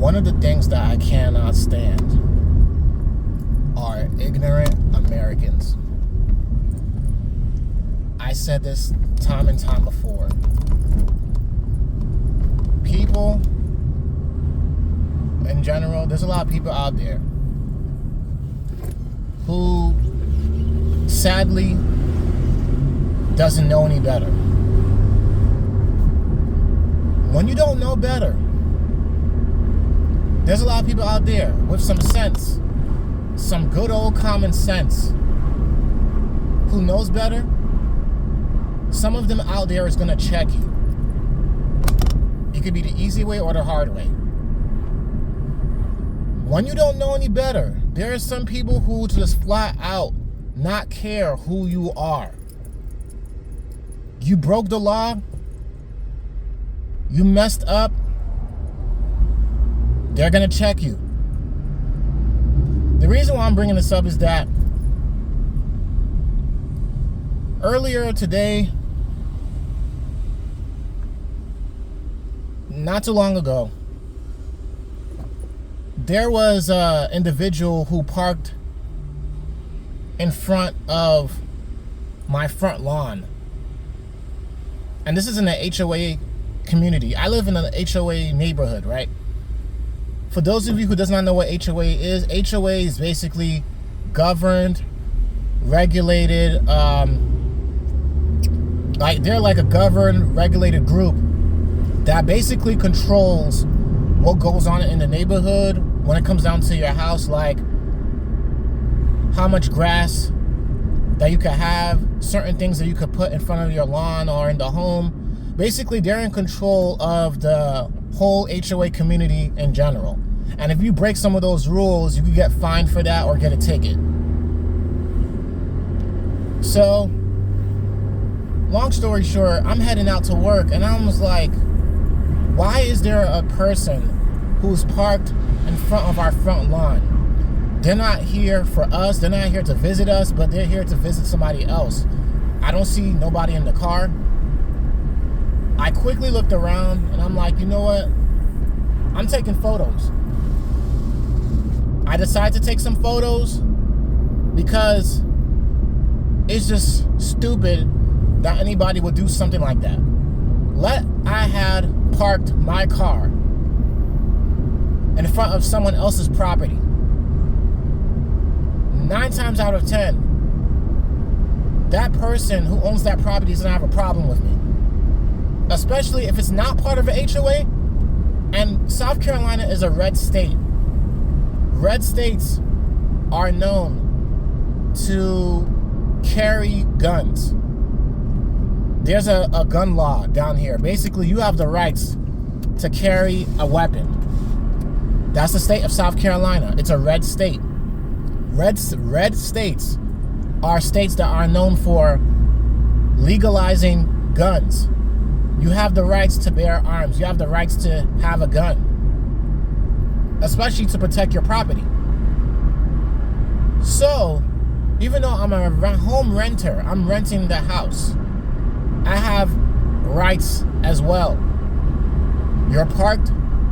One of the things that I cannot stand are ignorant Americans. I said this time and time before. People, in general, there's a lot of people out there who sadly doesn't know any better. When you don't know better, there's a lot of people out there with some sense, some good old common sense, who knows better. Some of them out there is going to check you. It could be the easy way or the hard way. When you don't know any better, there are some people who just flat out not care who you are. You broke the law. You messed up. They're going to check you. The reason why I'm bringing this up is that earlier today, not too long ago, there was an individual who parked in front of my front lawn. And this is in the HOA community. I live in an HOA neighborhood, right? For those of you who does not know what HOA is basically governed, regulated, they're like a governed, regulated group that basically controls what goes on in the neighborhood when it comes down to your house, like how much grass that you could have, certain things that you could put in front of your lawn or in the home. Basically, they're in control of the whole HOA community in general. And if you break some of those rules, you could get fined for that or get a ticket. So, long story short, I'm heading out to work and I was like, why is there a person who's parked in front of our front lawn? They're not here for us. They're not here to visit us, but they're here to visit somebody else. I don't see nobody in the car. I quickly looked around and I'm like, you know what? I'm taking photos. I decided to take some photos because it's just stupid that anybody would do something like that. I had parked my car in front of someone else's property. 9 times out of 10, that person who owns that property doesn't have a problem with me. Especially if it's not part of an HOA. And South Carolina is a red state. Red states are known to carry guns. There's a gun law down here. Basically, you have the rights to carry a weapon. That's the state of South Carolina. It's a red state. Red states are states that are known for legalizing guns. You have the rights to bear arms. You have the rights to have a gun, especially to protect your property. So, even though I'm a home renter, I'm renting the house, I have rights as well. You're parked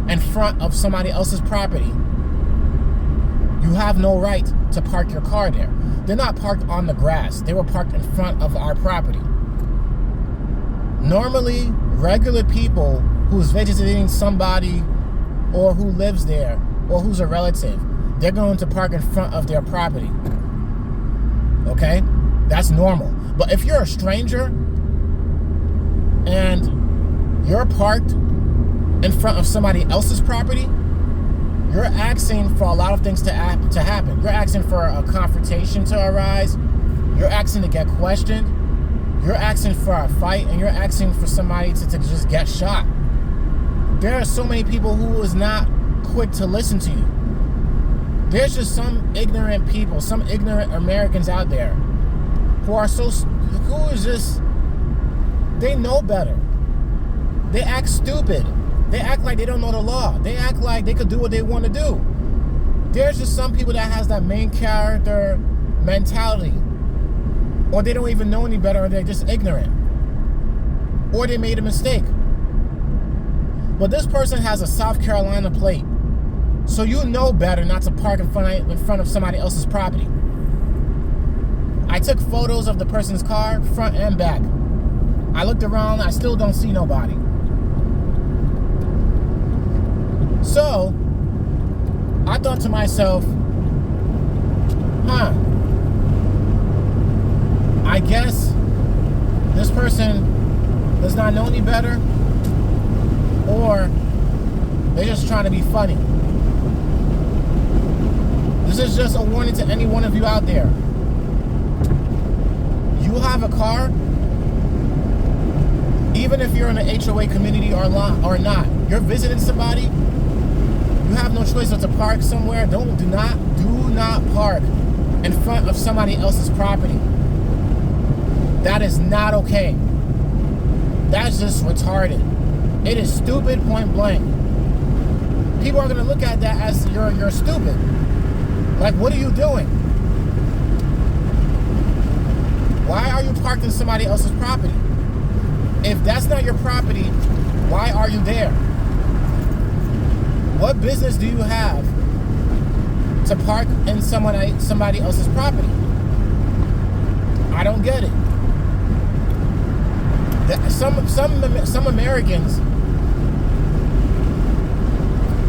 in front of somebody else's property. You have no right to park your car there. They're not parked on the grass. They were parked in front of our property. Normally, regular people who's visiting somebody or who lives there or who's a relative, they're going to park in front of their property. Okay? That's normal. But if you're a stranger and you're parked in front of somebody else's property, you're asking for a lot of things to happen. You're asking for a confrontation to arise. You're asking to get questioned. You're asking for a fight, and you're asking for somebody to just get shot. There are so many people who is not quick to listen to you. There's just some ignorant people, some ignorant Americans out there who is just, they know better. They act stupid. They act like they don't know the law. They act like they could do what they want to do. There's just some people that has that main character mentality. Or they don't even know any better, or they're just ignorant. Or they made a mistake. But this person has a South Carolina plate. So you know better not to park in front of somebody else's property. I took photos of the person's car, front and back. I looked around, I still don't see nobody. So, I thought to myself, I guess this person does not know any better, or they're just trying to be funny. This is just a warning to any one of you out there. You have a car, even if you're in an HOA community or not, you're visiting somebody, you have no choice but to park somewhere. Do not park in front of somebody else's property. That is not okay. That's just retarded. It is stupid, point blank. People are gonna look at that as you're stupid. Like, what are you doing? Why are you parked in somebody else's property? If that's not your property, why are you there? What business do you have to park in somebody else's property? I don't get it. Some Americans,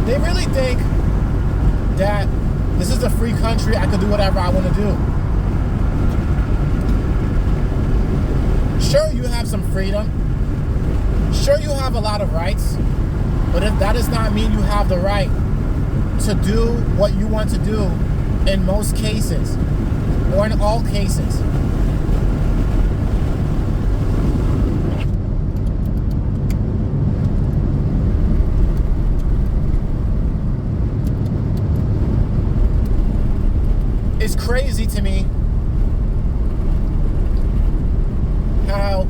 they really think that this is a free country. I can do whatever I want to do. Sure, you have some freedom. Sure, you have a lot of rights. But that does not mean you have the right to do what you want to do in most cases, or in all cases. It's crazy to me how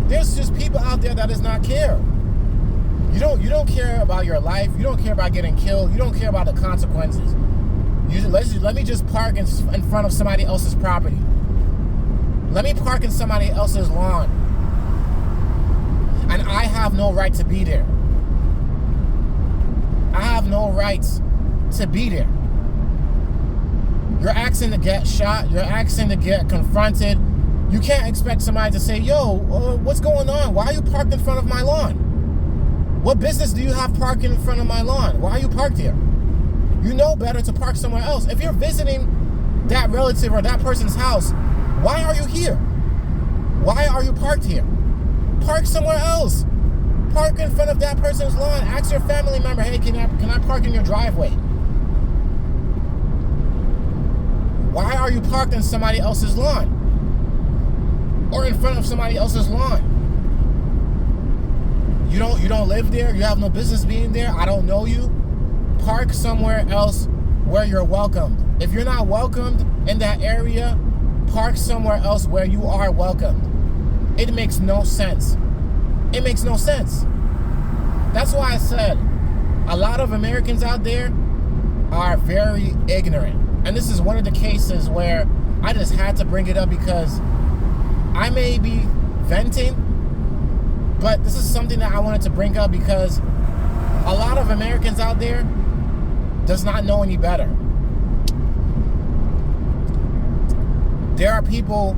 there's just people out there that does not care. You don't care about your life. You don't care about getting killed. You don't care about the consequences. Let me just park in front of somebody else's property. Let me park in somebody else's lawn. And I have no right to be there. I have no rights to be there. You're asking to get shot. You're asking to get confronted. You can't expect somebody to say, yo, what's going on? Why are you parked in front of my lawn? What business do you have parking in front of my lawn? Why are you parked here? You know better to park somewhere else. If you're visiting that relative or that person's house, why are you here? Why are you parked here? Park somewhere else. Park in front of that person's lawn. Ask your family member, hey, can I park in your driveway? Why are you parked in somebody else's lawn? Or in front of somebody else's lawn? You don't live there. You have no business being there. I don't know you. Park somewhere else where you're welcomed. If you're not welcomed in that area, park somewhere else where you are welcomed. It makes no sense. It makes no sense. That's why I said a lot of Americans out there are very ignorant. And this is one of the cases where I just had to bring it up because I may be venting, but this is something that I wanted to bring up because a lot of Americans out there does not know any better. There are people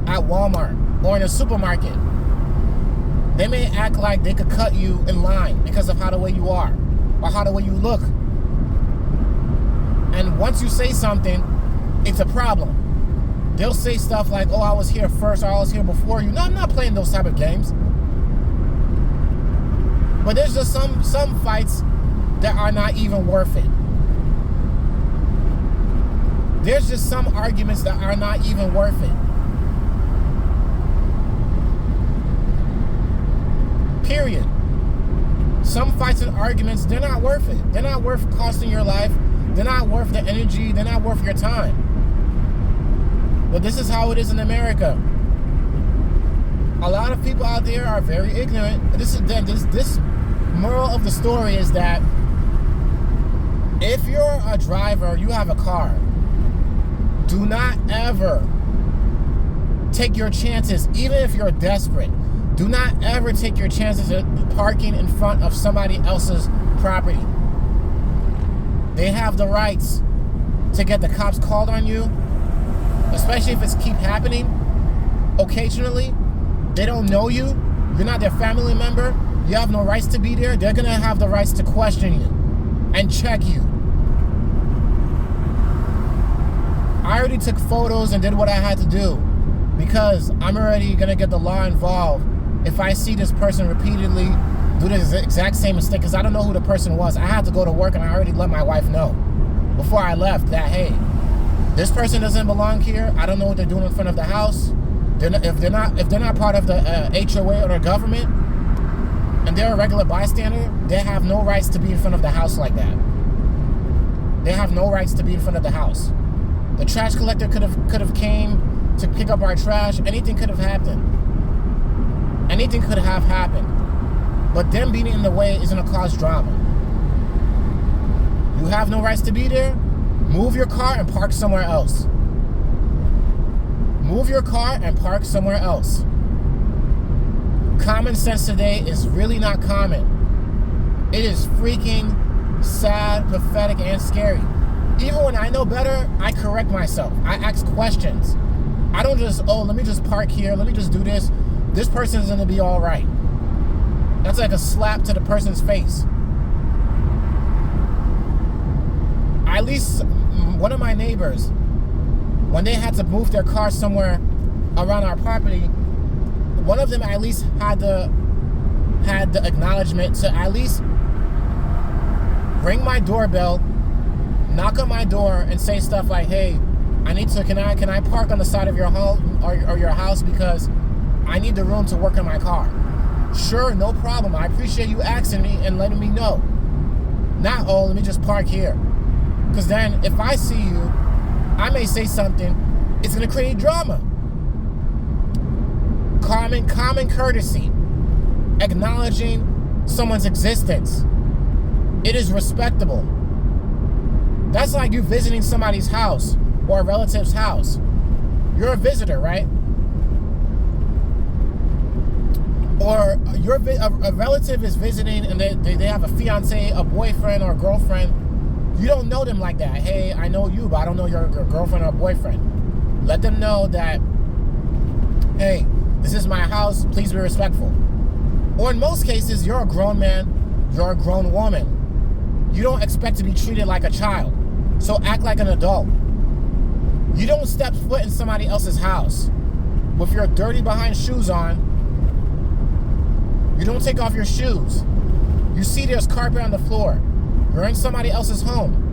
at Walmart or in a supermarket. They may act like they could cut you in line because of how the way you are or how the way you look. And once you say something, it's a problem. They'll say stuff like, oh, I was here first or I was here before you. No, I'm not playing those type of games. But there's just some fights that are not even worth it. There's just some arguments that are not even worth it. Period. Some fights and arguments, they're not worth it. They're not worth costing your life. They're not worth the energy. They're not worth your time. But this is how it is in America. A lot of people out there are very ignorant. This moral of the story is that if you're a driver, you have a car, do not ever take your chances, even if you're desperate. Do not ever take your chances of parking in front of somebody else's property. they have the rights to get the cops called on you, especially if it's keep happening occasionally. They don't know you. You're not their family member. You have no rights to be there. They're going to have the rights to question you and check you. I already took photos and did what I had to do because I'm already going to get the law involved if I see this person repeatedly do the exact same mistake, because I don't know who the person was. I had to go to work and I already let my wife know before I left that, hey, this person doesn't belong here. I don't know what they're doing in front of the house. If they're not part of the HOA or the government and they're a regular bystander, they have no rights to be in front of the house like that. They have no rights to be in front of the house. The trash collector could have came to pick up our trash. Anything could have happened. Anything could have happened. But them being in the way is going to cause drama. You have no rights to be there. Move your car and park somewhere else. Move your car and park somewhere else. Common sense today is really not common. It is freaking sad, pathetic, and scary. Even when I know better, I correct myself. I ask questions. I don't just, let me just park here. Let me just do this. This person's going to be all right. That's like a slap to the person's face. At least one of my neighbors, when they had to move their car somewhere around our property, one of them at least had the acknowledgement to at least ring my doorbell, knock on my door, and say stuff like, hey, can I park on the side of your home or your house because I need the room to work on my car. Sure, no problem. I appreciate you asking me and letting me know. Not, let me just park here. Because then if I see you, I may say something. It's going to create drama. Common courtesy. Acknowledging someone's existence. It is respectable. That's like you visiting somebody's house or a relative's house. You're a visitor, right? Or a relative is visiting and they have a fiance, a boyfriend, or a girlfriend. You don't know them like that. Hey, I know you, but I don't know your girlfriend or boyfriend. Let them know that, hey, this is my house. Please be respectful. Or in most cases, you're a grown man. You're a grown woman. You don't expect to be treated like a child. So act like an adult. You don't step foot in somebody else's house with your dirty behind shoes on. You don't take off your shoes. You see there's carpet on the floor. You're in somebody else's home.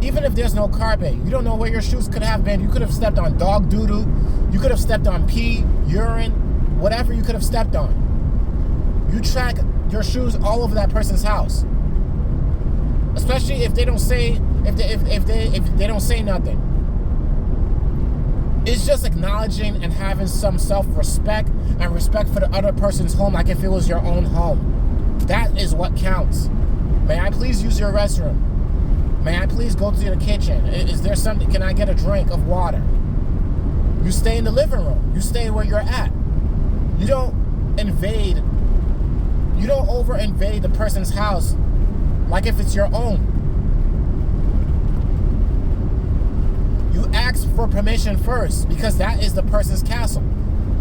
Even if there's no carpet, you don't know where your shoes could have been. You could have stepped on dog doo-doo. You could have stepped on pee, urine, whatever you could have stepped on. You track your shoes all over that person's house. Especially if they don't say if they don't say nothing. It's just acknowledging and having some self-respect and respect for the other person's home like if it was your own home. That is what counts. May I please use your restroom? May I please go to the kitchen? Is there something? Can I get a drink of water? You stay in the living room. You stay where you're at. You don't invade. You don't over-invade the person's house like if it's your own. You ask for permission first because that is the person's castle.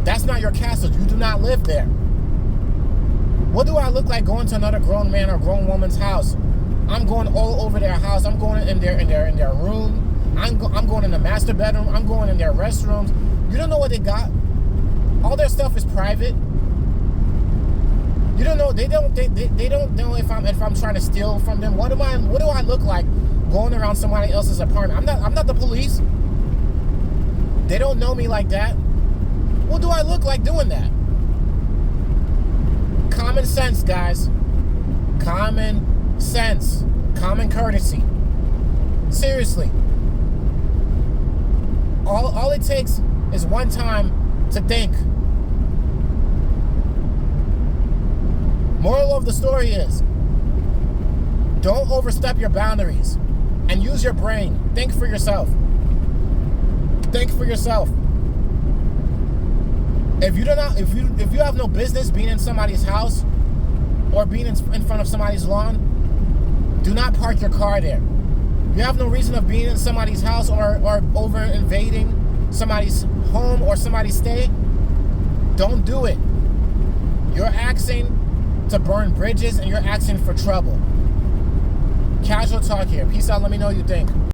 That's not your castle. You do not live there. What do I look like going to another grown man or grown woman's house? I'm going all over their house. I'm going in their room. I'm going in the master bedroom. I'm going in their restrooms. You don't know what they got. All their stuff is private. You don't know. They don't know if I'm trying to steal from them. What do I look like going around somebody else's apartment? I'm not the police. They don't know me like that. What do I look like doing that? Common sense, guys. Common sense. Common courtesy. Seriously. All it takes is one time to think. Moral of the story is, don't overstep your boundaries and use your brain. Think for yourself. Think for yourself. If you have no business being in somebody's house or being in front of somebody's lawn, Do not park your car there. You have no reason of being in somebody's house or over invading somebody's home or somebody's stay. Don't do it. You're asking to burn bridges and you're asking for trouble. Casual talk here. Peace out. Let me know what you think.